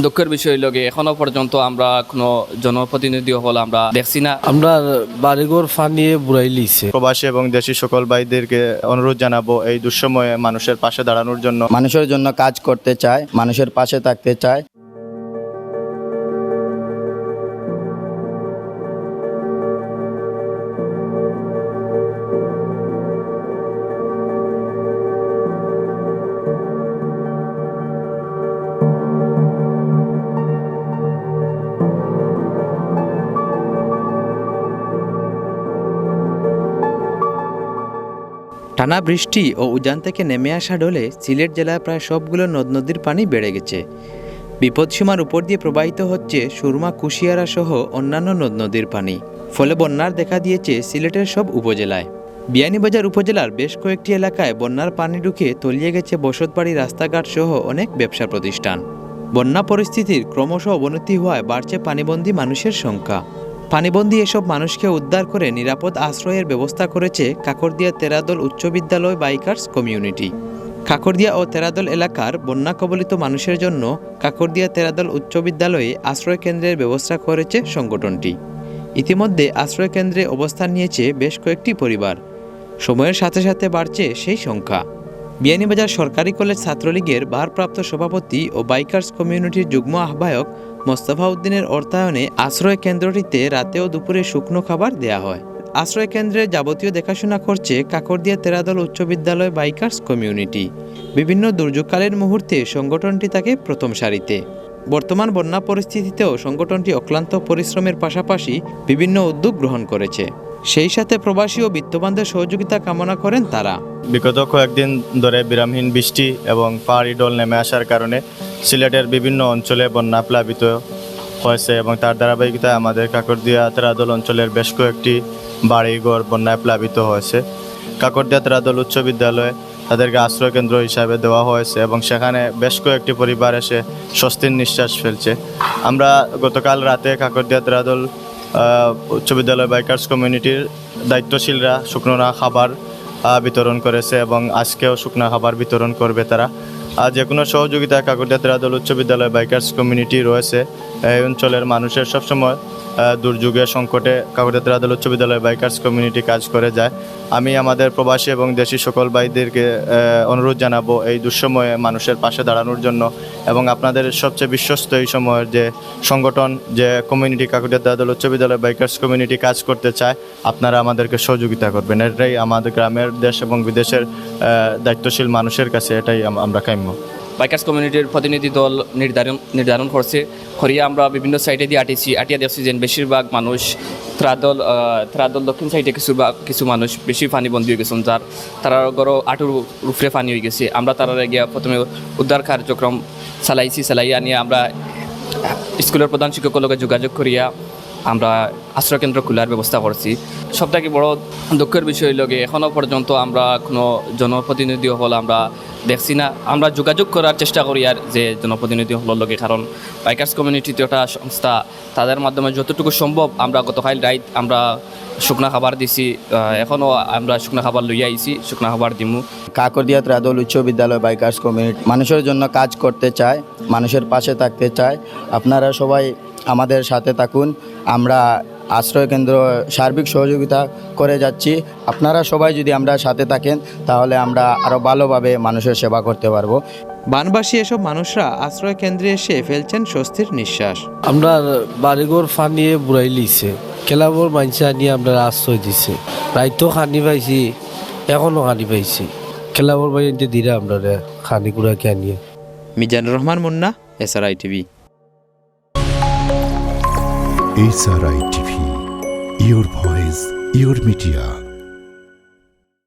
দুঃখের বিষয় লগে এখনো পর্যন্ত আমরা কোনো জনপ্রতিনিধি হল আমরা দেখছি না। আমরা বাড়িঘর ফানিয়ে বুড়াই লিছে। প্রবাসী এবং দেশি সকল ভাইদেরকে অনুরোধ জানাবো এই দুঃসময়ে মানুষের পাশে দাঁড়ানোর জন্য। মানুষের জন্য কাজ করতে চায়, মানুষের পাশে থাকতে চায়। টানা বৃষ্টি ও উজান থেকে নেমে আসা ঢলে সিলেট জেলায় প্রায় সবগুলো নদ নদীর পানি বেড়ে গেছে। বিপদসীমার উপর দিয়ে প্রবাহিত হচ্ছে সুরমা, কুশিয়ারা সহ অন্যান্য নদ নদীর পানি। ফলে বন্যার দেখা দিয়েছে সিলেটের সব উপজেলায়। বিয়ানীবাজার উপজেলার বেশ কয়েকটি এলাকায় বন্যার পানি ঢুকে তলিয়ে গেছে বসতবাড়ি, রাস্তাঘাট সহ অনেক ব্যবসা প্রতিষ্ঠান। বন্যা পরিস্থিতির ক্রমশ অবনতি হওয়ায় বাড়ছে পানিবন্দী মানুষের সংখ্যা। পানিবন্দী এসব মানুষকে উদ্ধার করে নিরাপদ আশ্রয়ের ব্যবস্থা করেছে কাকরদিয়া তেরাদল উচ্চ বিদ্যালয় বাইকার্স কমিউনিটি। কাকরদিয়া ও তেরাদল এলাকার বন্যা কবলিত মানুষের জন্য কাকরদিয়া তেরাদল উচ্চ বিদ্যালয়ে আশ্রয় কেন্দ্রের ব্যবস্থা করেছে সংগঠনটি। ইতিমধ্যে আশ্রয় কেন্দ্রে অবস্থান নিয়েছে বেশ কয়েকটি পরিবার। সময়ের সাথে সাথে বাড়ছে সেই সংখ্যা। বিয়ানীবাজার সরকারি কলেজ ছাত্রলীগের ভারপ্রাপ্ত সভাপতি ও বাইকার্স কমিউনিটির যুগ্ম আহ্বায়ক মোস্তফা উদ্দিনের অর্থায়নে আশ্রয় কেন্দ্রটিতে রাতে ও দুপুরে শুকনো খাবার দেয়া হয়। আশ্রয় কেন্দ্রের যাবতীয় দেখাশোনা করছে কাকরদিয়া তেরাদল উচ্চ বিদ্যালয় বাইকার্স কমিউনিটি। বিভিন্ন দুর্যোগকালের মুহূর্তে সংগঠনটি থাকে প্রথম সারিতে। বর্তমান বন্যা পরিস্থিতিতেও সংগঠনটি অক্লান্ত পরিশ্রমের পাশাপাশি বিভিন্ন উদ্যোগ গ্রহণ করেছে। সেই সাথে প্রবাসী ও বিত্তবানদের সহযোগিতা কামনা করেন তারা। বিগত কয়েকদিন ধরে বিরামহীন বৃষ্টি এবং পাহাড়ি ঢল নেমে আসার কারণে সিলেটের বিভিন্ন অঞ্চলে বন্যা প্লাবিত হয়েছে এবং তার ধারাবাহিকতায় আমাদের কাকরদিয়া তেরাদল অঞ্চলের বেশ কয়েকটি বাড়িঘর বন্যায় প্লাবিত হয়েছে। কাকরদিয়া তেরাদল উচ্চ বিদ্যালয়ে তাদেরকে আশ্রয় কেন্দ্র হিসাবে দেওয়া হয়েছে এবং সেখানে বেশ কয়েকটি পরিবার এসে স্বস্তির নিঃশ্বাস ফেলছে। আমরা গতকাল রাতে কাকরদিয়া তেরাদল উচ্চ বিদ্যালয় বাইকার্স কমিউনিটির দায়িত্বশীলরা শুকনো খাবার বিতরণ করেছে এবং আজকেও শুকনো খাবার বিতরণ করবে তারা। আর যে কোনো সহযোগিতা কাকরদিয়া তেরাদল উচ্চ বিদ্যালয় বাইকার্স কমিউনিটি রয়েছে। এই অঞ্চলের মানুষের সবসময় দুর্যোগের সংকটে কাকরদিয়া তেরাদল উচ্চ বিদ্যালয় বাইকার্স কমিউনিটি কাজ করে যায়। আমি আমাদের প্রবাসী এবং দেশি সকল ভাইদেরকে অনুরোধ জানাবো এই দুঃসময়ে মানুষের পাশে দাঁড়ানোর জন্য এবং আপনাদের সবচেয়ে বিশ্বস্ত এই সময়ের যে সংগঠন, যে কমিউনিটি কাকরদিয়া তেরাদল উচ্চ বিদ্যালয় বাইকার্স কমিউনিটি কাজ করতে চায়, আপনারা আমাদেরকে সহযোগিতা করবেন। এটাই আমাদের গ্রামের, দেশ এবং বিদেশের দায়িত্বশীল মানুষের কাছে এটাই আমরা কাম্য। বাইকার্স কমিউনিটির প্রতিনিধি দল নির্ধারণ করছে করিয়া আমরা বিভিন্ন সাইডে দিয়ে আটিয়া দেখছি যে বেশিরভাগ মানুষ ত্রাদল দক্ষিণ সাইডে কিছু মানুষ বেশি পানিবন্দী হয়ে গেছেন, যার তারা গড় আঁটুর উপরে পানি হয়ে গেছে। আমরা তারা গিয়া প্রথমে উদ্ধার কার্যক্রম চালাইয়া নিয়ে আমরা স্কুলের প্রধান শিক্ষকের লগে যোগাযোগ করিয়া আমরা আশ্রয়কেন্দ্র খোলার ব্যবস্থা করছি। সবথেকে বড় দুঃখের বিষয় লগে এখনও পর্যন্ত আমরা কোনো জনপ্রতিনিধি হল আমরা দেখছি না। আমরা যোগাযোগ করার চেষ্টা করি আর যে জনপ্রতিনিধি হলের লগে, কারণ বাইকার্স কমিউনিটিতে একটা সংস্থা, তাদের মাধ্যমে যতটুকু সম্ভব আমরা গতকাল রাইত আমরা শুকনা খাবার দিছি, এখনও আমরা শুকনা খাবার লইয়া আইছি, শুকনা খাবার দিমু। কাকরদিয়া তেরাদল উচ্চ বিদ্যালয় বাইকার্স কমিউনিটি মানুষের জন্য কাজ করতে চায়, মানুষের পাশে থাকতে চায়। আপনারা সবাই আমাদের সাথে থাকুন। আমরা আশ্রয় কেন্দ্র সার্বিক সহযোগিতা করে যাচ্ছি। আপনারা সবাই যদি আমরা সাথে থাকেন তাহলে আমরা আরও ভালোভাবে মানুষের সেবা করতে পারবো। বানবাসী এসব মানুষরা আশ্রয় কেন্দ্রে এসে ফেলছেন স্বস্তির নিঃশ্বাস। আমরা বাড়িঘর ফানিয়ে বুড়াই লিছে, খেলাবর মাইনসা নিয়ে আমরা আশ্রয় দিছে। রাইতো খানি পাইছি, এখনও খানি পাইছি। খেলাবর বাইরে দিলে আমরা খানি গুড়াকে আনিয়ে। Mizanur Rahman Munna, SRI TV। SRI TV, your voice, your media.